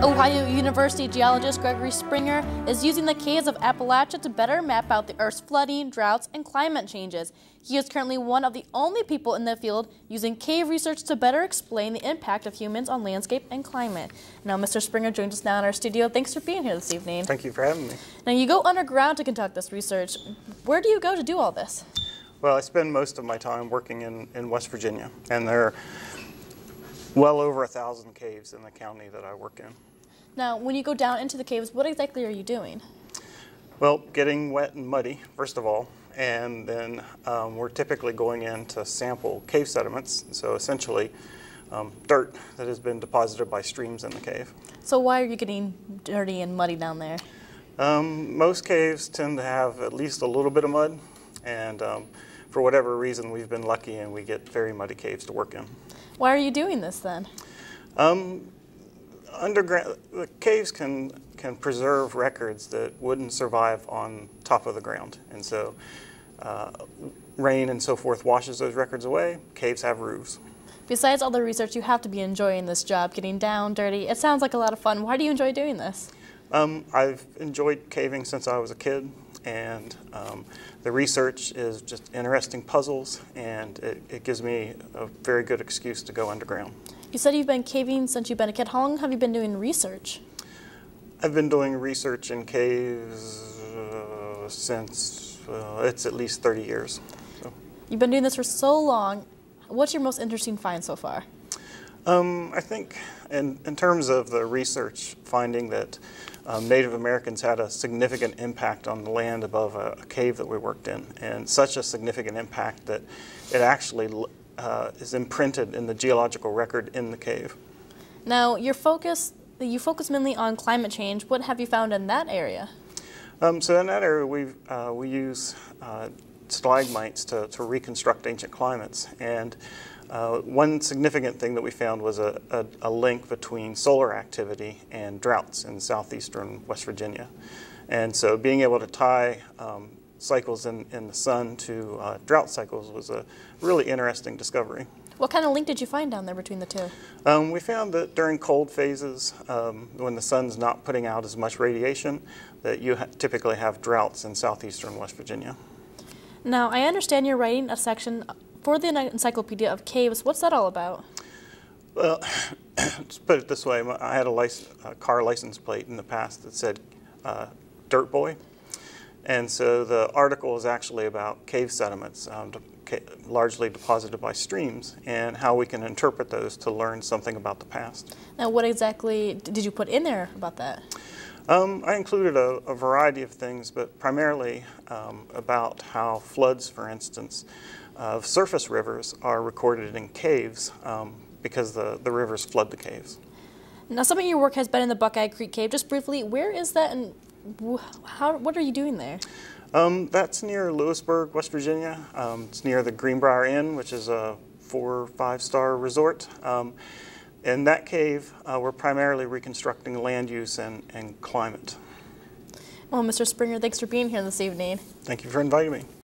Ohio University geologist Gregory Springer is using the caves of Appalachia to better map out the Earth's flooding, droughts, and climate changes. He is currently one of the only people in the field using cave research to better explain the impact of humans on landscape and climate. Now, Mr. Springer joins us now in our studio. Thanks for being here this evening. Thank you for having me. Now, you go underground to conduct this research. Where do you go to do all this? Well, I spend most of my time working in West Virginia, and there are well over 1,000 caves in the county that I work in. Now, when you go down into the caves, what exactly are you doing? Well, getting wet and muddy, first of all, and then we're typically going in to sample cave sediments, so essentially dirt that has been deposited by streams in the cave. So why are you getting dirty and muddy down there? Most caves tend to have at least a little bit of mud, and for whatever reason, we've been lucky and we get very muddy caves to work in. Why are you doing this then? Underground, the caves can preserve records that wouldn't survive on top of the ground, and so rain and so forth washes those records away. Caves have roofs. Besides all the research, you have to be enjoying this job, getting down, dirty. It sounds like a lot of fun. Why do you enjoy doing this? I've enjoyed caving since I was a kid, and the research is just interesting puzzles, and it gives me a very good excuse to go underground. You said you've been caving since you've been a kid. How long have you been doing research? I've been doing research in caves since it's at least 30 years. So. You've been doing this for so long. What's your most interesting find so far? I think in terms of the research, finding that Native Americans had a significant impact on the land above a cave that we worked in, and such a significant impact that it actually is imprinted in the geological record in the cave. Now, you focus mainly on climate change. What have you found in that area? So in that area, we use stalagmites to reconstruct ancient climates, and one significant thing that we found was a link between solar activity and droughts in southeastern West Virginia. And so being able to tie cycles in the sun to drought cycles was a really interesting discovery. What kind of link did you find down there between the two? We found that during cold phases, when the sun's not putting out as much radiation, that you typically have droughts in southeastern West Virginia. Now, I understand you're writing a section for the Encyclopedia of Caves. What's that all about? Well, let's put it this way. I had a car license plate in the past that said Dirt Boy. And so the article is actually about cave sediments, largely deposited by streams, and how we can interpret those to learn something about the past. Now, what exactly did you put in there about that? I included a variety of things, but primarily about how floods, for instance, of surface rivers are recorded in caves because the rivers flood the caves. Now, some of your work has been in the Buckeye Creek Cave. Just briefly, where is that and what are you doing there? That's near Lewisburg, West Virginia. It's near the Greenbrier Inn, which is a 4- or 5-star resort. In that cave, we're primarily reconstructing land use and climate. Well, Mr. Springer, thanks for being here this evening. Thank you for inviting me.